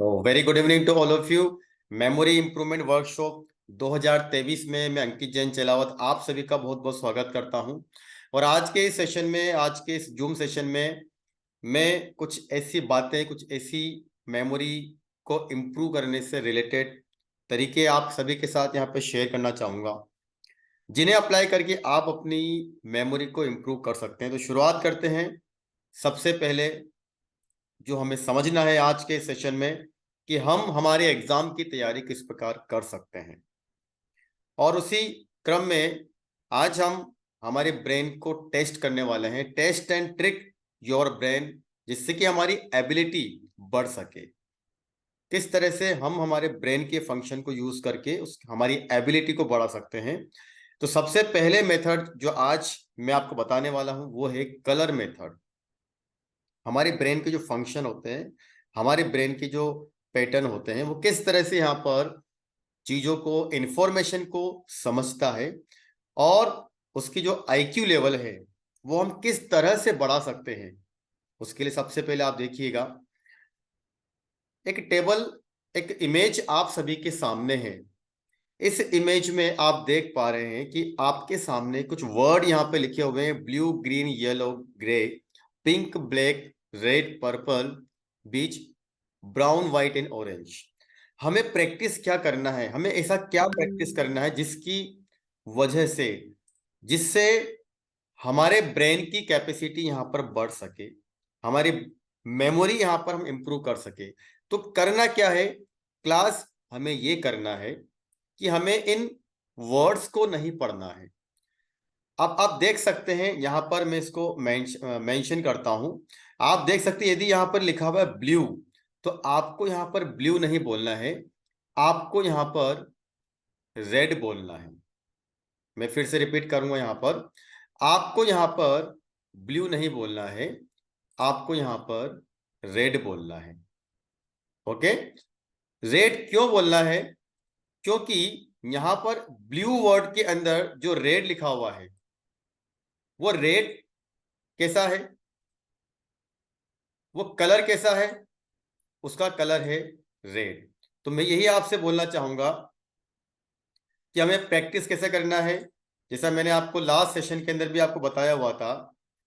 तो very good evening to all of you. Memory improvement workshop 2023 में मैं अंकित जैन चलावत आप सभी का बहुत बहुत स्वागत करता हूं। और आज के इस सेशन में, आज के इस जूम सेशन में मैं कुछ ऐसी बातें, कुछ ऐसी मेमोरी को इम्प्रूव करने से रिलेटेड तरीके आप सभी के साथ यहाँ पे शेयर करना चाहूँगा, जिन्हें अप्लाई करके आप अपनी मेमोरी को इम्प्रूव कर सकते हैं। तो शुरुआत करते हैं। सबसे पहले जो हमें समझना है आज के सेशन में कि हम हमारे एग्जाम की तैयारी किस प्रकार कर सकते हैं, और उसी क्रम में आज हम हमारे ब्रेन को टेस्ट करने वाले हैं। Test and trick your brain, जिससे कि हमारी एबिलिटी बढ़ सके। किस तरह से हम हमारे ब्रेन के फंक्शन को यूज करके उस हमारी एबिलिटी को बढ़ा सकते हैं। तो सबसे पहले मेथड जो आज मैं आपको बताने वाला हूं वो है कलर मेथड। हमारे ब्रेन के जो फंक्शन होते हैं, हमारे ब्रेन के जो पैटर्न होते हैं, वो किस तरह से यहाँ पर चीजों को, इंफॉर्मेशन को समझता है, और उसकी जो आईक्यू लेवल है वो हम किस तरह से बढ़ा सकते हैं। उसके लिए सबसे पहले आप देखिएगा, एक टेबल, एक इमेज आप सभी के सामने है। इस इमेज में आप देख पा रहे हैं कि आपके सामने कुछ वर्ड यहाँ पे लिखे हुए हैं: blue, green, yellow, grey, pink, black, red, purple, beach, brown, white and orange. हमें प्रैक्टिस क्या करना है, हमें ऐसा क्या प्रैक्टिस करना है जिसकी वजह से, जिससे हमारे ब्रेन की कैपेसिटी यहाँ पर बढ़ सके, हमारी मेमोरी यहाँ पर हम इंप्रूव कर सके। तो करना क्या है क्लास, हमें ये करना है कि हमें इन वर्ड्स को नहीं पढ़ना है। अब आप देख सकते हैं यहाँ पर, मैं इसको मेंशन करता हूं। आप देख सकते हैं यदि यहाँ पर लिखा हुआ है ब्लू, तो आपको यहाँ पर ब्लू नहीं बोलना है, आपको यहाँ पर रेड बोलना है। मैं फिर से रिपीट करूंगा, यहाँ पर आपको यहाँ पर ब्लू नहीं बोलना है, आपको यहाँ पर रेड बोलना है। ओके, रेड क्यों बोलना है? क्योंकि यहां पर ब्लू वर्ड के अंदर जो रेड लिखा हुआ है, वो रेड कैसा है, वो कलर कैसा है, उसका कलर है रेड। तो मैं यही आपसे बोलना चाहूंगा कि हमें प्रैक्टिस कैसे करना है। जैसा मैंने आपको लास्ट सेशन के अंदर भी आपको बताया हुआ था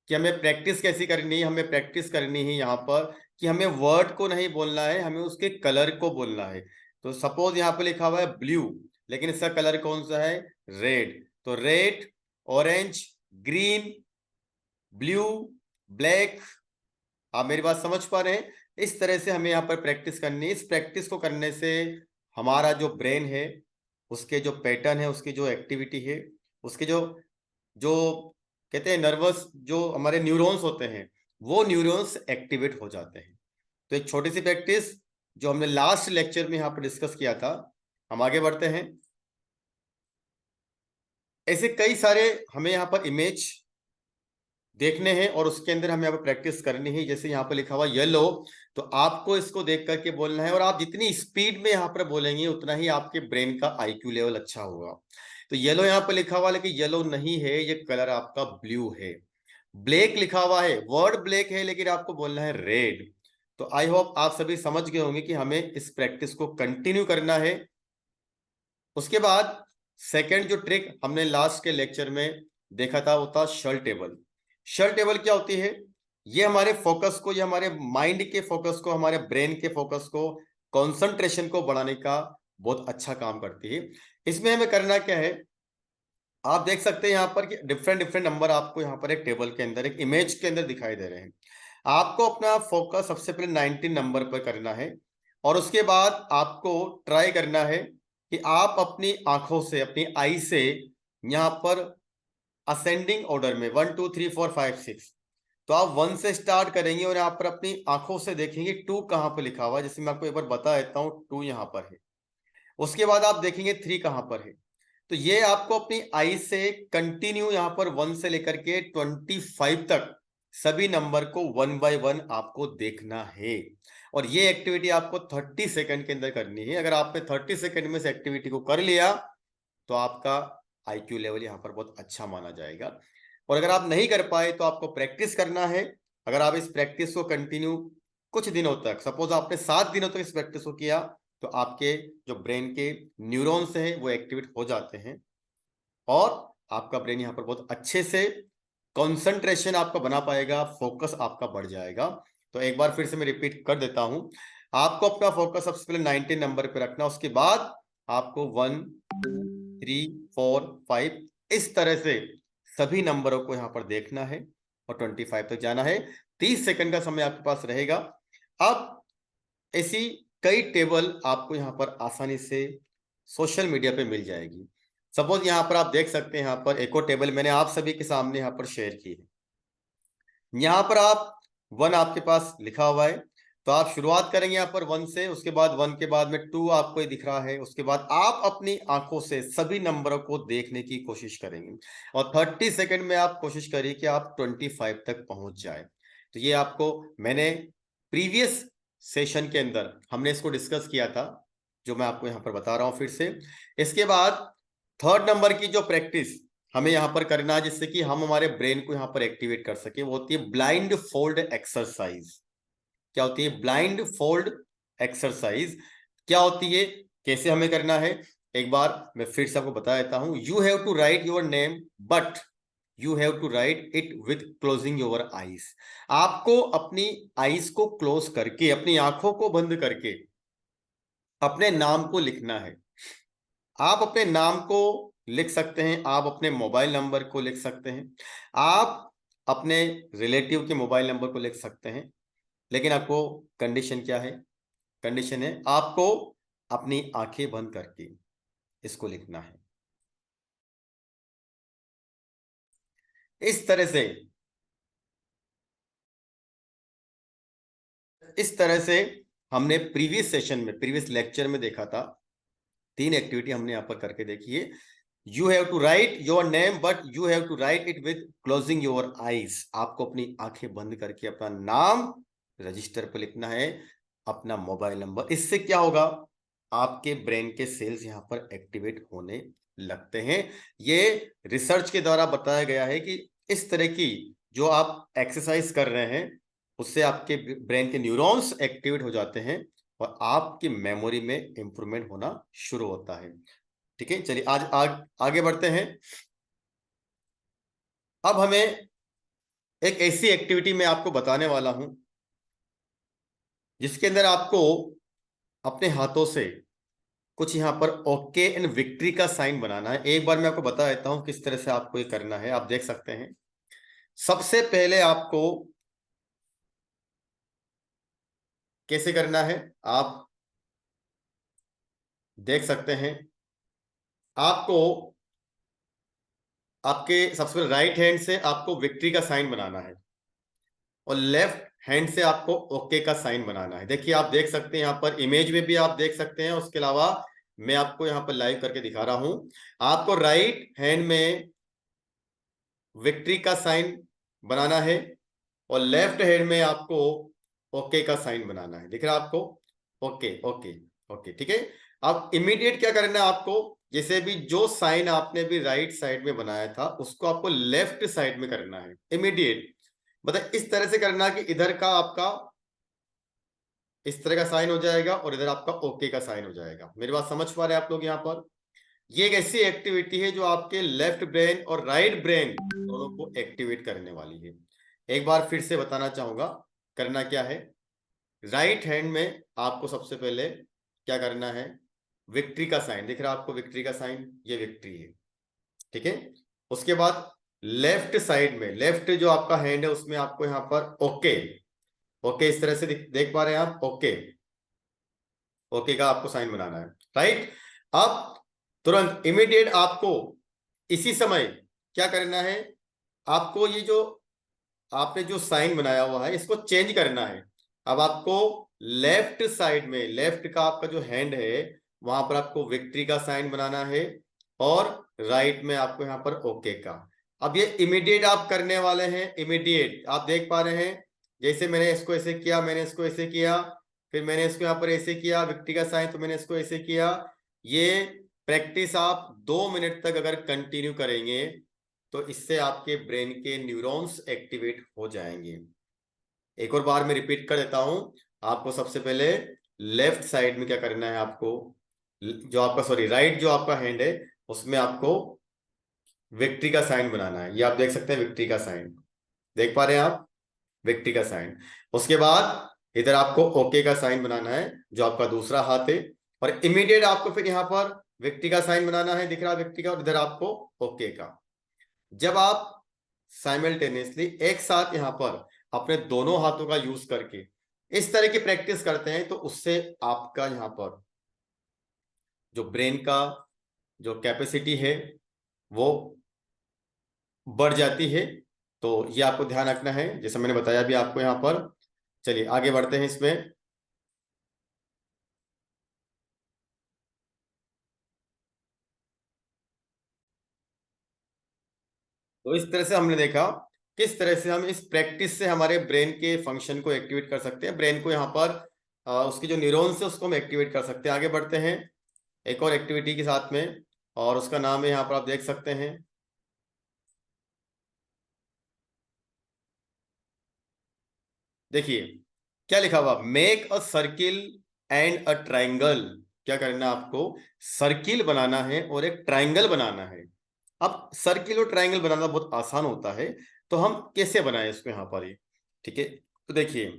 कि हमें प्रैक्टिस कैसी करनी है। हमें प्रैक्टिस करनी है यहाँ पर कि हमें वर्ड को नहीं बोलना है, हमें उसके कलर को बोलना है। तो सपोज यहाँ पर लिखा हुआ है ब्लू, लेकिन इसका कलर कौन सा है? रेड। तो red, orange, green, blue, black. आप मेरी बात समझ पा रहे हैं? इस तरह से हमें यहाँ पर प्रैक्टिस करनी है। इस प्रैक्टिस को करने से हमारा जो ब्रेन है, उसके जो पैटर्न है, उसकी जो एक्टिविटी है, उसके जो जो कहते हैं नर्वस, जो हमारे न्यूरॉन्स होते हैं, वो न्यूरॉन्स एक्टिवेट हो जाते हैं। तो एक छोटी सी प्रैक्टिस जो हमने लास्ट लेक्चर में यहाँ पर डिस्कस किया था, हम आगे बढ़ते हैं। ऐसे कई सारे हमें यहाँ पर इमेज देखने हैं और उसके अंदर हमें यहाँ पर प्रैक्टिस करनी है। जैसे यहाँ पर लिखा हुआ येलो, तो आपको इसको देख करके बोलना है, और आप जितनी स्पीड में यहाँ पर बोलेंगे उतना ही आपके ब्रेन का आईक्यू लेवल अच्छा होगा। तो येलो यहाँ पर लिखा हुआ, लेकिन येलो नहीं है, ये कलर आपका ब्लू है। ब्लैक लिखा हुआ है, वर्ड ब्लैक है, लेकिन आपको बोलना है रेड। तो आई होप आप सभी समझ गए होंगे कि हमें इस प्रैक्टिस को कंटिन्यू करना है। उसके बाद सेकेंड जो ट्रिक हमने लास्ट के लेक्चर में देखा था वो था शल टेबल। शल टेबल क्या होती है? ये हमारे फोकस को, ये हमारे माइंड के फोकस को, हमारे ब्रेन के फोकस को, कंसंट्रेशन को बढ़ाने का बहुत अच्छा काम करती है। इसमें हमें करना क्या है, आप देख सकते हैं यहाँ पर कि डिफरेंट डिफरेंट नंबर आपको यहाँ पर एक टेबल के अंदर, एक इमेज के अंदर दिखाई दे रहे हैं। आपको अपना फोकस सबसे पहले 19 नंबर पर करना है, और उसके बाद आपको ट्राई करना है कि आप अपनी आंखों से, अपनी आई से यहाँ पर असेंडिंग ऑर्डर में 1 2 3 4 5 6, तो आप 1 से स्टार्ट करेंगे और यहाँ पर अपनी आंखों से देखेंगे 2 कहाँ पर लिखा हुआ है। जैसे मैं आपको एक बार बता देता हूँ, 2 यहाँ पर है। उसके बाद आप देखेंगे 3 कहाँ पर है। तो ये आपको अपनी आई से कंटिन्यू यहाँ पर 1 से लेकर के 25 तक सभी नंबर को 1 बाय 1 आपको देखना है। और ये एक्टिविटी आपको 30 सेकंड के अंदर करनी है। अगर आपने 30 सेकंड में से एक्टिविटी को कर लिया तो आपका आईक्यू लेवल यहाँ पर बहुत अच्छा माना जाएगा। और अगर आप नहीं कर पाए तो आपको प्रैक्टिस करना है। अगर आप इस प्रैक्टिस को कंटिन्यू कुछ दिनों तक, सपोज आपने 7 दिनों तक इस प्रैक्टिस को किया, तो आपके जो ब्रेन के न्यूरॉन्स हैं वो एक्टिवेट हो जाते हैं और आपका ब्रेन यहाँ पर बहुत अच्छे से कंसंट्रेशन आपका बना पाएगा, फोकस आपका बढ़ जाएगा। तो एक बार फिर से मैं रिपीट कर देता हूं, आपको अपना फोकस सबसे पहले 19 नंबर पे रखना, उसके बाद आपको 1 2 3 4 5 इस तरह से सभी नंबरों को यहाँ पर देखना है और 25 तक जाना है। 30 सेकंड का समय आपके पास रहेगा। अब ऐसी कई टेबल आपको यहाँ पर आसानी से सोशल मीडिया पे मिल जाएगी। सपोज यहाँ पर आप देख सकते हैं, यहाँ पर एक और टेबल मैंने आप सभी के सामने यहाँ पर शेयर की है। यहाँ पर आप 1 आपके पास लिखा हुआ है, तो आप शुरुआत करेंगे यहाँ पर 1 से, उसके बाद 1 के बाद में 2 आपको दिख रहा है, उसके बाद आप अपनी आंखों से सभी नंबरों को देखने की कोशिश करेंगे और 30 सेकंड में आप कोशिश करिए कि आप 25 तक पहुंच जाए। तो ये आपको मैंने प्रीवियस सेशन के अंदर हमने इसको डिस्कस किया था, जो मैं आपको यहाँ पर बता रहा हूँ फिर से। इसके बाद 3rd नंबर की जो प्रैक्टिस हमें यहाँ पर करना है, जिससे कि हम हमारे ब्रेन को यहाँ पर एक्टिवेट कर सके, वो होती है ब्लाइंड फोल्ड एक्सरसाइज। क्या होती है ब्लाइंड फोल्ड एक्सरसाइज? क्या होती है, कैसे हमें करना है, एक बार मैं फिर से आपको बता देता हूं। You have to write your name but you have to write it with closing your eyes. आपको अपनी आईज को क्लोज करके, अपनी आंखों को बंद करके अपने नाम को लिखना है। आप अपने नाम को लिख सकते हैं, आप अपने मोबाइल नंबर को लिख सकते हैं, आप अपने रिलेटिव के मोबाइल नंबर को लिख सकते हैं, लेकिन आपको कंडीशन क्या है? कंडीशन है आपको अपनी आंखें बंद करके इसको लिखना है। इस तरह से हमने प्रीवियस सेशन में, प्रीवियस लेक्चर में देखा था। 3 एक्टिविटी हमने यहां पर करके देखी है। You have to write your name but you have to write it with closing your eyes. आपको अपनी आंखें बंद करके अपना नाम रजिस्टर पर लिखना है, अपना मोबाइल नंबर। इससे क्या होगा, आपके ब्रेन के सेल्स यहां पर एक्टिवेट होने लगते हैं। ये रिसर्च के द्वारा बताया गया है कि इस तरह की जो आप एक्सरसाइज कर रहे हैं, उससे आपके ब्रेन के न्यूरॉन्स एक्टिवेट हो जाते हैं और आपकी मेमोरी में इंप्रूवमेंट होना शुरू होता है। ठीक है, चलिए आज आगे बढ़ते हैं। अब हमें एक ऐसी एक्टिविटी मैं आपको बताने वाला हूं, जिसके अंदर आपको अपने हाथों से कुछ यहां पर ओके एंड विक्ट्री का साइन बनाना है। एक बार मैं आपको बता देता हूं किस तरह से आपको ये करना है। आप देख सकते हैं, सबसे पहले आपको कैसे करना है, आप देख सकते हैं। आपको आपके सबसे पहले राइट हैंड से आपको विक्ट्री का साइन बनाना है और लेफ्ट हैंड से आपको ओके का साइन बनाना है। देखिए, आप देख सकते हैं यहाँ पर इमेज में भी आप देख सकते हैं, उसके अलावा मैं आपको यहाँ पर लाइव करके दिखा रहा हूं। आपको राइट हैंड में विक्ट्री का साइन बनाना है और लेफ्ट हैंड में आपको ओके का साइन बनाना है। दिख रहा है आपको? ओके ओके ओके, ठीक है। अब इमीडिएट क्या करना है आपको, जैसे भी जो साइन आपने भी राइट साइड में बनाया था, उसको आपको लेफ्ट साइड में करना है इमीडिएट। मतलब इस तरह से करना कि इधर का आपका इस तरह का साइन हो जाएगा और इधर आपका ओके का साइन हो जाएगा। मेरी बात समझ पा रहे हैं आप लोग? यहाँ पर ये एक ऐसी एक्टिविटी है जो आपके लेफ्ट ब्रेन और राइट ब्रेन दोनों को एक्टिवेट करने वाली है। एक बार फिर से बताना चाहूंगा, करना क्या है। राइट हैंड में आपको सबसे पहले क्या करना है, विक्ट्री का साइन दिख रहा है आपको? विक्ट्री का साइन, ये विक्ट्री है, ठीक है। उसके बाद लेफ्ट साइड में, लेफ्ट जो आपका हैंड है उसमें आपको यहां पर ओके, ओके इस तरह से देख पा रहे हैं आप? ओके, ओके का आपको साइन बनाना है, राइट। अब तुरंत इमीडिएट आपको इसी समय क्या करना है, आपको ये जो आपने जो साइन बनाया हुआ है इसको चेंज करना है। अब आपको लेफ्ट साइड में, लेफ्ट का आपका जो हैंड है वहां पर आपको विक्ट्री का साइन बनाना है और राइट में आपको यहां पर ओके का। अब ये इमीडिएट आप करने वाले हैं, इमीडिएट। आप देख पा रहे हैं, जैसे मैंने इसको ऐसे किया, मैंने इसको ऐसे किया, फिर मैंने इसको यहाँ पर ऐसे किया विक्ट्री का साइन, तो मैंने इसको ऐसे किया। ये प्रैक्टिस आप 2 मिनट तक अगर कंटिन्यू करेंगे तो इससे आपके ब्रेन के न्यूरॉन्स एक्टिवेट हो जाएंगे। एक और बार मैं रिपीट कर देता हूं, आपको सबसे पहले लेफ्ट साइड में क्या करना है, आपको जो आपका सॉरी राइट जो आपका हैंड है उसमें आपको विक्ट्री का साइन बनाना है। ये आप देख सकते हैं विक्ट्री का साइन, देख पा रहे हैं आप, विक्ट्री का साइन। उसके बाद इधर आपको ओके का साइन बनाना है जो आपका दूसरा हाथ है, और इमीडिएट आपको फिर यहाँ पर विक्ट्री का साइन बनाना है, दिख रहा है विक्ट्री का, और इधर आपको ओके का। जब आप साइमल्टेनियसली एक साथ यहाँ पर अपने दोनों हाथों का यूज करके इस तरह की प्रैक्टिस करते हैं तो उससे आपका यहाँ पर जो ब्रेन का जो कैपेसिटी है वो बढ़ जाती है। तो ये आपको ध्यान रखना है जैसे मैंने बताया भी आपको यहाँ पर। चलिए आगे बढ़ते हैं इसमें। तो इस तरह से हमने देखा किस तरह से हम इस प्रैक्टिस से हमारे ब्रेन के फंक्शन को एक्टिवेट कर सकते हैं, ब्रेन को यहाँ पर उसकी जो न्यूरॉन्स है उसको हम एक्टिवेट कर सकते हैं। आगे बढ़ते हैं एक और एक्टिविटी के साथ में, और उसका नाम है यहाँ पर आप देख सकते हैं, देखिए क्या लिखा हुआ, make a circle and a triangle. क्या करना है आपको, सर्किल बनाना है और एक ट्राइंगल बनाना है। अब सर्किल और ट्राइंगल बनाना बहुत आसान होता है, तो हम कैसे बनाएं इसको यहाँ पर ये, ठीक है। तो देखिए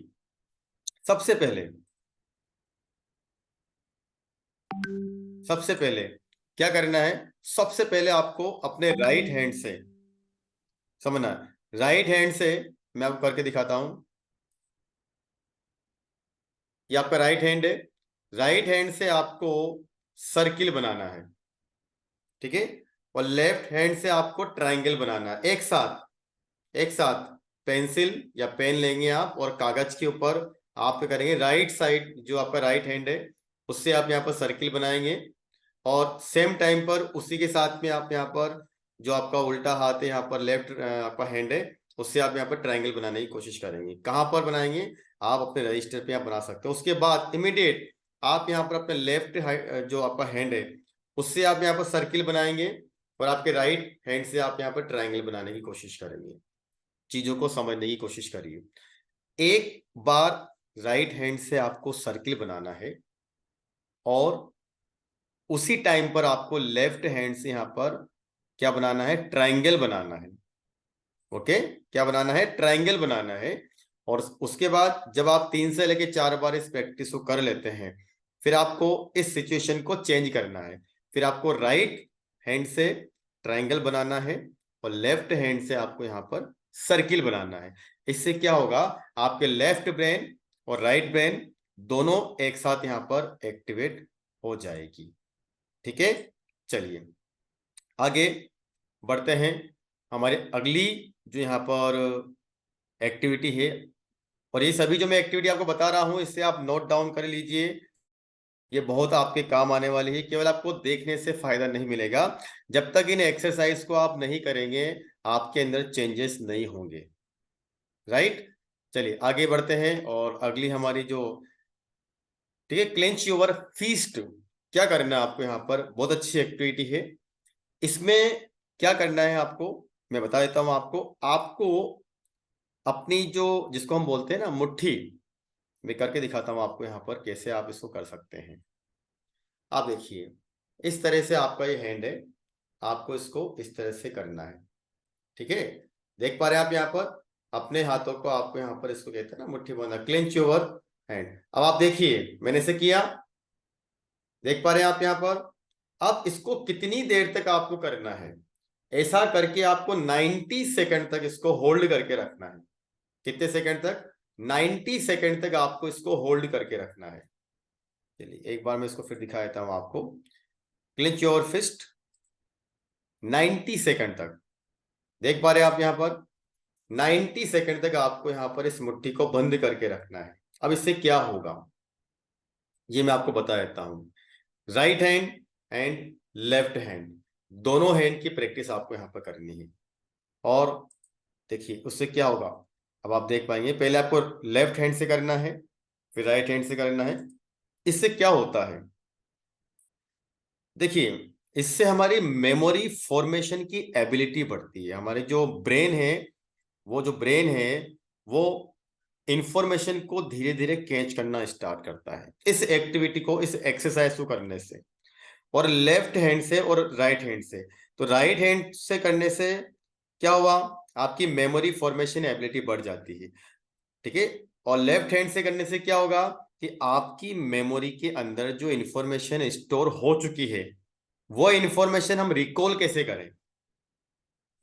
सबसे पहले सबसे पहले क्या करना है, सबसे पहले आपको अपने राइट हैंड से समझना है, राइट हैंड से मैं आपको करके दिखाता हूं। ये आपका राइट हैंड है, राइट हैंड से आपको सर्किल बनाना है, ठीक है। और लेफ्ट हैंड से आपको ट्राइंगल बनाना है। एक साथ एक साथ पेंसिल या पेन लेंगे आप और कागज के ऊपर आप क्या करेंगे, राइट साइड जो आपका राइट हैंड है उससे आप यहाँ पर सर्किल बनाएंगे, और सेम टाइम पर उसी के साथ में आप यहाँ पर जो आपका उल्टा हाथ है यहाँ पर लेफ्ट आपका हैंड है उससे आप यहाँ पर ट्राइंगल बनाने की कोशिश करेंगे। कहाँ पर बनाएंगे, आप अपने रजिस्टर पे आप बना सकते हो। उसके बाद इमीडिएट आप यहाँ पर अपने लेफ्ट जो आपका हैंड है उससे आप यहाँ पर सर्किल बनाएंगे, और आपके राइट हैंड से आप यहाँ पर ट्राइंगल बनाने की कोशिश करेंगे। चीजों को समझने की कोशिश करिए। एक बार राइट हैंड से आपको सर्किल बनाना है, और उसी टाइम पर आपको लेफ्ट हैंड से यहां पर क्या बनाना है, ट्राइंगल बनाना है। ओके, क्या बनाना है, ट्राइंगल बनाना है। और उसके बाद जब आप 3 से लेके 4 बार इस प्रैक्टिस को कर लेते हैं, फिर आपको इस सिचुएशन को चेंज करना है। फिर आपको राइट हैंड से ट्राइंगल बनाना है और लेफ्ट हैंड से आपको यहाँ पर सर्किल बनाना है। इससे क्या होगा, आपके लेफ्ट ब्रेन और राइट ब्रेन दोनों एक साथ यहाँ पर एक्टिवेट हो जाएगी, ठीक है। चलिए आगे बढ़ते हैं। हमारे अगली जो यहाँ पर एक्टिविटी है, और ये सभी जो मैं एक्टिविटी आपको बता रहा हूं इससे आप नोट डाउन कर लीजिए, ये बहुत आपके काम आने वाली है। केवल आपको देखने से फायदा नहीं मिलेगा, जब तक इन एक्सरसाइज को आप नहीं करेंगे आपके अंदर चेंजेस नहीं होंगे, राइट। चलिए आगे बढ़ते हैं, और अगली हमारी जो, ठीक है, क्लेंच योर फीस्ट। क्या करना है आपको यहाँ पर, बहुत अच्छी एक्टिविटी है। इसमें क्या करना है आपको, मैं बता देता हूं आपको। आपको अपनी जो, जिसको हम बोलते हैं ना मुट्ठी, मैं करके दिखाता हूं आपको यहाँ पर कैसे आप इसको कर सकते हैं। आप देखिए इस तरह से आपका ये हैंड है, आपको इसको इस तरह से करना है, ठीक है। देख पा रहे हैं आप यहाँ पर अपने हाथों को, आपको यहाँ पर इसको कहते हैं ना मुट्ठी बांधना, क्लेंच योर हैंड। अब आप देखिए मैंने इसे किया, देख पा रहे हैं आप यहाँ पर। अब इसको कितनी देर तक आपको करना है, ऐसा करके आपको 90 सेकंड तक इसको होल्ड करके रखना है। कितने सेकंड तक, 90 सेकंड तक आपको इसको होल्ड करके रखना है। चलिए एक बार मैं इसको फिर दिखा देता हूं आपको। क्लिंच योर फिस्ट 90 सेकंड तक, देख पा रहे हैं आप यहाँ पर 90 सेकंड तक आपको यहाँ पर इस मुट्ठी को बंद करके रखना है। अब इससे क्या होगा ये मैं आपको बता देता हूं। Right hand and left hand दोनों हैंड की प्रैक्टिस आपको यहाँ पर करनी है। और देखिए उससे क्या होगा, अब आप देख पाएंगे, पहले आपको लेफ्ट हैंड से करना है फिर राइट हैंड से करना है। इससे क्या होता है, देखिए इससे हमारी मेमोरी फॉर्मेशन की एबिलिटी बढ़ती है। हमारे जो ब्रेन है, वो जो ब्रेन है वो इंफॉर्मेशन को धीरे धीरे कैच करना स्टार्ट करता है इस एक्टिविटी को, इस एक्सरसाइज को करने से, और लेफ्ट हैंड से और राइट हैंड से। तो राइट हैंड से करने से क्या हुआ, आपकी मेमोरी फॉर्मेशन एबिलिटी बढ़ जाती है, ठीक है। और लेफ्ट हैंड से करने से क्या होगा कि आपकी मेमोरी के अंदर जो इंफॉर्मेशन स्टोर हो चुकी है वो इंफॉर्मेशन हम रिकॉल कैसे करें,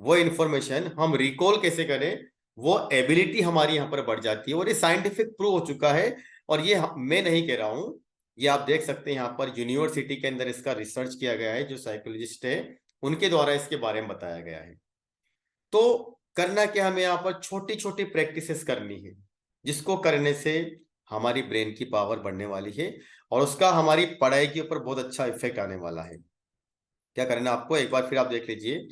वो इंफॉर्मेशन हम रिकॉल कैसे करें, वो एबिलिटी हमारी यहां पर बढ़ जाती है। और ये साइंटिफिक प्रूव हो चुका है। और ये मैं नहीं कह रहा हूं, ये आप देख सकते हैं यहाँ पर यूनिवर्सिटी के अंदर इसका रिसर्च किया गया है, जो साइकोलॉजिस्ट है उनके द्वारा इसके बारे में बताया गया है। तो करना क्या, हमें यहाँ पर छोटी छोटी प्रैक्टिसेस करनी है, जिसको करने से हमारी ब्रेन की पावर बढ़ने वाली है और उसका हमारी पढ़ाई के ऊपर बहुत अच्छा इफेक्ट आने वाला है। क्या करना है आपको, एक बार फिर आप देख लीजिए।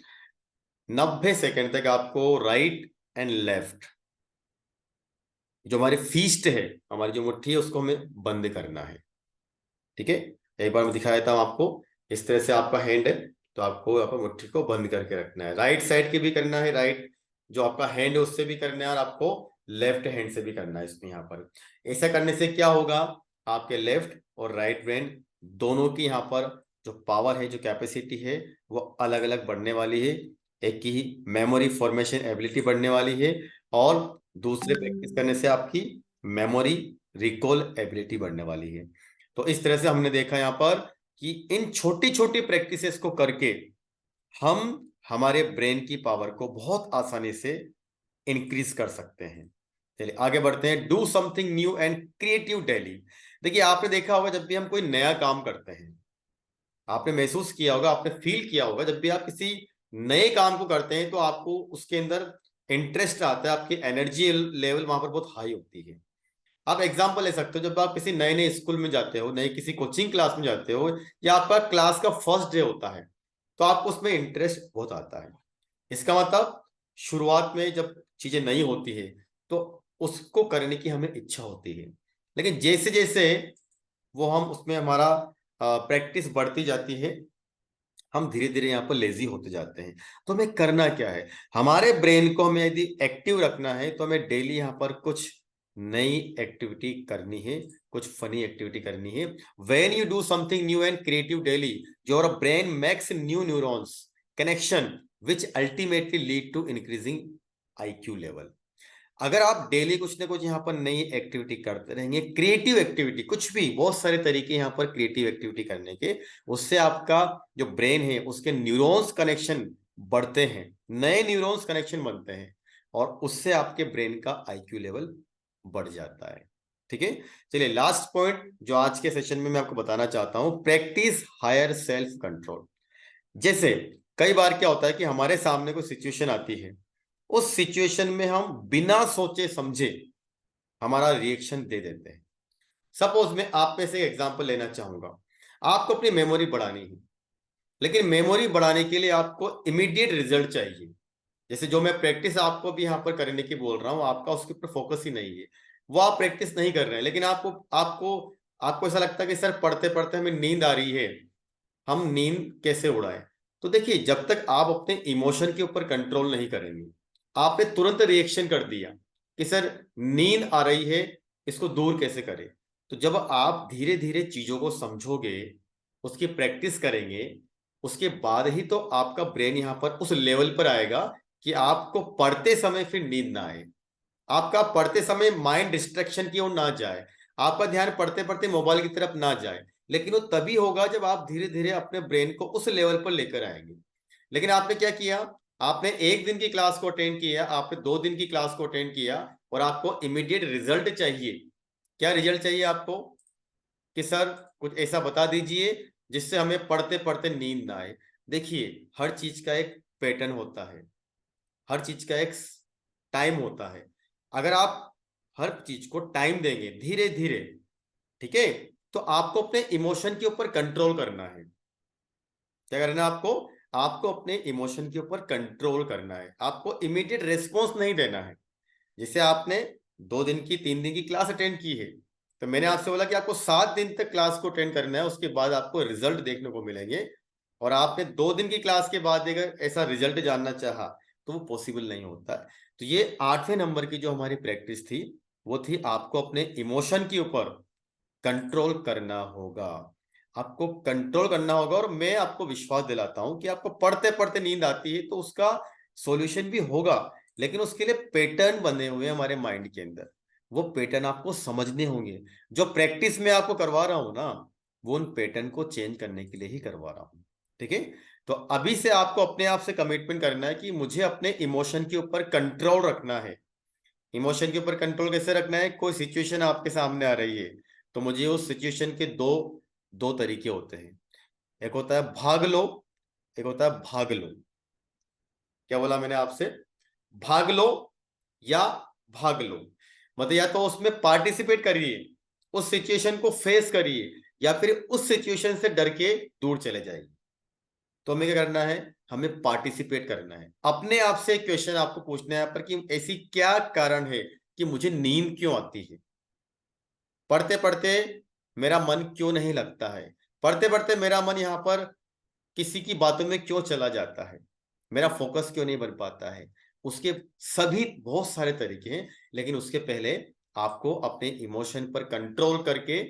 90 सेकंड तक आपको राइट एंड लेफ्ट, जो हमारी फीस्ट है, हमारी जो मुट्ठी है, उसको हमें बंद करना है, ठीक है। एक बार मैं दिखा देता हूं आपको। इस तरह से आपका हैंड है, तो आपको यहाँ पर मुट्ठी को बंद करके रखना है। राइट साइड की भी करना है, राइट जो आपका हैंड है उससे भी करना है, और आपको लेफ्ट हैंड से भी करना है इसमें यहाँ पर। ऐसा करने से क्या होगा, आपके लेफ्ट और राइट ब्रेन दोनों की यहाँ पर जो पावर है, जो कैपेसिटी है, वो अलग अलग बढ़ने वाली है। एक की मेमोरी फॉर्मेशन एबिलिटी बढ़ने वाली है, और दूसरे प्रैक्टिस करने से आपकी मेमोरी रिकॉल एबिलिटी बढ़ने वाली है। तो इस तरह से हमने देखा यहाँ पर कि इन छोटी छोटी प्रैक्टिसेस को करके हम हमारे ब्रेन की पावर को बहुत आसानी से इंक्रीज कर सकते हैं। चलिए आगे बढ़ते हैं। Do something new and creative daily. देखिए आपने देखा होगा, जब भी हम कोई नया काम करते हैं, आपने महसूस किया होगा, आपने फील किया होगा, जब भी आप किसी नए काम को करते हैं तो आपको उसके अंदर इंटरेस्ट आता है, आपकी एनर्जी लेवल वहां पर बहुत हाई होती है। आप एग्जाम्पल ले सकते हो, जब आप किसी नए नए स्कूल में जाते हो, नए किसी कोचिंग क्लास में जाते हो, या आपका क्लास का फर्स्ट डे होता है, तो आपको उसमें इंटरेस्ट बहुत आता है। इसका मतलब शुरुआत में जब चीजें नई होती है तो उसको करने की हमें इच्छा होती है, लेकिन जैसे जैसे वो हम उसमें हमारा प्रैक्टिस बढ़ती जाती है, हम धीरे धीरे यहाँ पर लेजी होते जाते हैं। तो हमें करना क्या है, हमारे ब्रेन को हमें यदि एक्टिव रखना है तो हमें डेली यहाँ पर कुछ नई एक्टिविटी करनी है, कुछ फनी एक्टिविटी करनी है। When you do something new and creative daily, your brain makes new neurons connection which ultimately lead to increasing IQ level. अगर आप डेली कुछ ना कुछ यहाँ पर नई एक्टिविटी करते रहेंगे, क्रिएटिव एक्टिविटी, कुछ भी, बहुत सारे तरीके यहाँ पर क्रिएटिव एक्टिविटी करने के, उससे आपका जो ब्रेन है उसके न्यूरॉन्स कनेक्शन बढ़ते हैं, नए न्यूरॉन्स कनेक्शन बनते हैं, और उससे आपके ब्रेन का आईक्यू लेवल बढ़ जाता है, ठीक है। चलिए लास्ट पॉइंट जो आज के सेशन में मैं आपको बताना चाहता हूं, प्रैक्टिस हायर सेल्फ कंट्रोल। जैसे कई बार क्या होता है कि हमारे सामने कोई सिचुएशन आती है, उस सिचुएशन में हम बिना सोचे समझे हमारा रिएक्शन दे देते हैं। सपोज मैं आप में से एग्जांपल लेना चाहूंगा। आपको अपनी मेमोरी बढ़ानी है, लेकिन मेमोरी बढ़ाने के लिए आपको इमीडिएट रिजल्ट चाहिए। जैसे जो मैं प्रैक्टिस आपको भी यहाँ पर करने की बोल रहा हूँ, आपका उसके ऊपर फोकस ही नहीं है, वो आप प्रैक्टिस नहीं कर रहे हैं, लेकिन आपको आपको आपको ऐसा लगता है कि सर पढ़ते पढ़ते हमें नींद आ रही है, हम नींद कैसे उड़ाएं। तो देखिए, जब तक आप अपने इमोशन के ऊपर कंट्रोल नहीं करेंगे, आपने तुरंत रिएक्शन कर दिया कि सर नींद आ रही है, इसको दूर कैसे करें। तो जब आप धीरे धीरे चीजों को समझोगे, उसकी प्रैक्टिस करेंगे, उसके बाद ही तो आपका ब्रेन यहाँ पर उस लेवल पर आएगा कि आपको पढ़ते समय फिर नींद ना आए, आपका पढ़ते समय माइंड डिस्ट्रैक्शन की ओर ना जाए, आपका ध्यान पढ़ते पढ़ते मोबाइल की तरफ ना जाए। लेकिन वो तभी होगा जब आप धीरे धीरे अपने ब्रेन को उस लेवल पर लेकर आएंगे। लेकिन आपने क्या किया, आपने एक दिन की क्लास को अटेंड किया, आपने 2 दिन की क्लास को अटेंड किया, और आपको इमीडिएट रिजल्ट चाहिए। क्या रिजल्ट चाहिए आपको, कि सर कुछ ऐसा बता दीजिए जिससे हमें पढ़ते पढ़ते नींद ना आए। देखिए, हर चीज का एक पैटर्न होता है, हर चीज का एक टाइम होता है। अगर आप हर चीज को टाइम देंगे धीरे धीरे, ठीक है, तो आपको अपने इमोशन के ऊपर कंट्रोल करना है। क्या करना है आपको, आपको अपने इमोशन के ऊपर कंट्रोल करना है, आपको इमीडिएट रिस्पॉन्स नहीं देना है। जैसे आपने 2 दिन की 3 दिन की क्लास अटेंड की है, तो मैंने आपसे बोला कि आपको 7 दिन तक क्लास को अटेंड करना है, उसके बाद आपको रिजल्ट देखने को मिलेंगे। और आपने 2 दिन की क्लास के बाद अगर ऐसा रिजल्ट जानना चाहा तो वो पॉसिबल नहीं होता है। तो ये 8वें नंबर की जो हमारी प्रैक्टिस थी, वो थी आपको अपने इमोशन के ऊपर कंट्रोल करना होगा। आपको कंट्रोल करना होगा, और मैं आपको विश्वास दिलाता हूं कि आपको पढ़ते पढ़ते नींद आती है तो उसका सॉल्यूशन भी होगा, लेकिन उसके लिए पैटर्न बने हुए हैं हमारे माइंड के अंदर। वो पैटर्न आपको समझने होंगे। जो प्रैक्टिस में आपको करवा रहा हूं ना, वो उन पैटर्न को चेंज करने के लिए ही करवा रहा हूं। ठीक है। तो अभी से आपको अपने आप से कमिटमेंट करना है कि मुझे अपने इमोशन के ऊपर कंट्रोल रखना है। इमोशन के ऊपर कंट्रोल कैसे रखना है? कोई सिचुएशन आपके सामने आ रही है तो मुझे उस सिचुएशन के दो दो तरीके होते हैं। एक होता है भाग लो, एक होता है भाग लो। क्या बोला मैंने आपसे? भाग लो या भाग लो। मतलब या तो उसमें पार्टिसिपेट करिए, उस सिचुएशन को फेस करिए, या फिर उस सिचुएशन से डर के दूर चले जाइए। तो हमें क्या करना है? हमें पार्टिसिपेट करना है। अपने आप से एक क्वेश्चन आपको पूछना है यहाँ पर कि ऐसी क्या कारण है कि मुझे नींद क्यों आती है? पढ़ते पढ़ते मेरा मन क्यों नहीं लगता है? पढ़ते पढ़ते मेरा मन यहाँ पर किसी की बातों में क्यों चला जाता है? मेरा फोकस क्यों नहीं बन पाता है? उसके सभी बहुत सारे तरीके हैं, लेकिन उसके पहले आपको अपने इमोशन पर कंट्रोल करके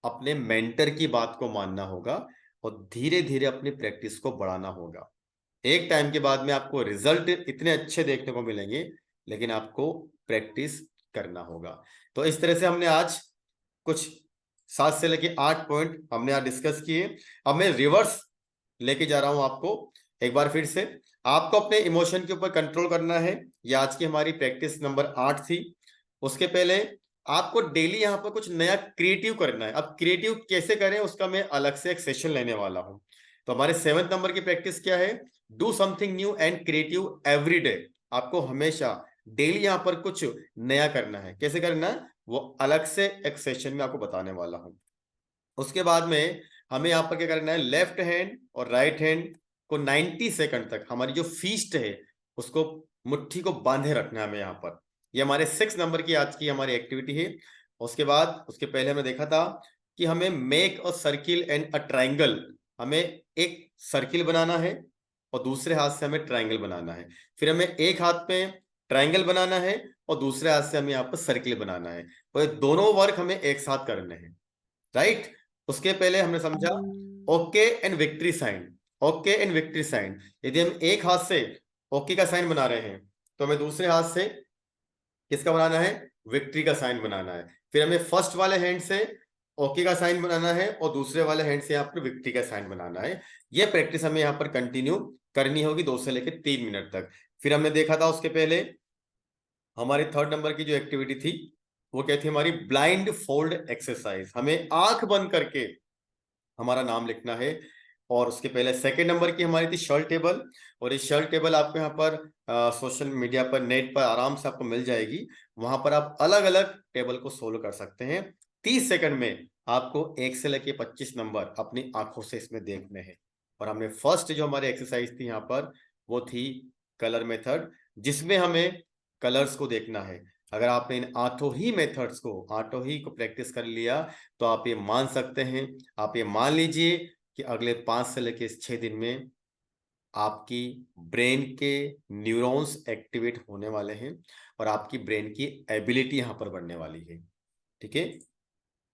अपने मेंटर की बात को मानना होगा, और धीरे धीरे अपनी प्रैक्टिस को बढ़ाना होगा। एक टाइम के बाद में आपको रिजल्ट इतने अच्छे देखने को मिलेंगे, लेकिन आपको प्रैक्टिस करना होगा। तो इस तरह से हमने आज कुछ 7 से लेके 8 पॉइंट हमने आज डिस्कस किए। अब मैं रिवर्स लेके जा रहा हूं आपको। एक बार फिर से, आपको अपने इमोशन के ऊपर कंट्रोल करना है। ये आज की हमारी प्रैक्टिस नंबर 8 थी। उसके पहले आपको डेली यहाँ पर कुछ नया क्रिएटिव करना है। अब क्रिएटिव कैसे करें उसका मैं अलग से एक सेशन लेने वाला हूं। तो हमारे 7th नंबर की प्रैक्टिस क्या है? Do something new and creative every day. आपको हमेशा डेली यहाँ पर कुछ नया करना है। कैसे करना है वो अलग से एक सेशन में आपको बताने वाला हूं। उसके बाद में हमें यहाँ पर क्या करना है? लेफ्ट हैंड और राइट हैंड को 90 सेकंड तक हमारी जो फीस्ट है उसको, मुट्ठी को बांधे रखना है हमें यहाँ पर। ये हमारे 6 नंबर की आज की हमारी एक्टिविटी है। उसके बाद उसके पहले हमने देखा था कि हमें make a circle and a triangle. हमें एक सर्किल बनाना है और दूसरे हाथ से हमें ट्राइंगल बनाना है। फिर हमें एक हाथ में ट्राइंगल बनाना है और दूसरे हाथ से हमें यहाँ पर सर्किल बनाना है। तो ये दोनों वर्क हमें एक साथ करने हैं। राइट। उसके पहले हमने समझा okay and victory sign. Okay and victory sign, यदि हम एक हाथ से ओके का साइन बना रहे हैं तो हमें दूसरे हाथ से किसका बनाना है? विक्ट्री का साइन बनाना है। फिर हमें फर्स्ट वाले हैंड से ओके का साइन बनाना है और दूसरे वाले हैंड से यहाँ पर विक्ट्री का साइन बनाना है। ये प्रैक्टिस हमें यहाँ पर कंटिन्यू करनी होगी 2 से लेकर 3 मिनट तक। फिर हमने देखा था उसके पहले हमारी 3rd नंबर की जो एक्टिविटी थी वो क्या थी? हमारी ब्लाइंड फोल्ड एक्सरसाइज। हमें आंख बंद करके हमारा नाम लिखना है। और उसके पहले 2nd नंबर की हमारी थी शर्ट टेबल। और इस शर्ट टेबल आपको यहाँ पर सोशल मीडिया पर, नेट पर आराम से आपको मिल जाएगी। वहां पर आप अलग अलग टेबल को सोल्व कर सकते हैं। 30 सेकंड में आपको 1 से लेके 25 नंबर अपनी आंखों से इसमें देखने हैं। और हमने फर्स्ट जो हमारी एक्सरसाइज थी यहाँ पर वो थी कलर मेथड, जिसमें हमें कलर्स को देखना है। अगर आपने इन आठों ही मेथड्स को, आठों ही को प्रैक्टिस कर लिया तो आप ये मान सकते हैं, आप ये मान लीजिए कि अगले 5 से लेकर 6 दिन में आपकी ब्रेन के न्यूरॉन्स एक्टिवेट होने वाले हैं और आपकी ब्रेन की एबिलिटी यहां पर बढ़ने वाली है। ठीक है।